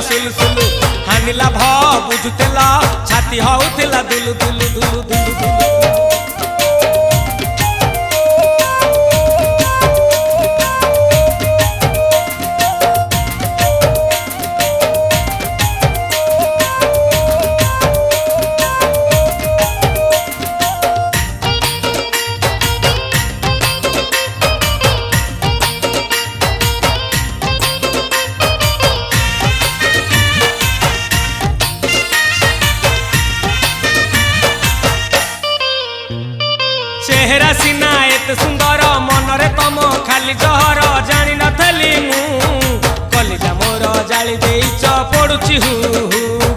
सुलु हानिला भ बुझुतेला छाती होउतिला दुलु दुलु दुलु दुलु दुलु। चेहरा सीना एत सुंदर मनरे तम खाली जहर जानी नथली मु कलिजा मोर जाली देइच पड़ुची हु।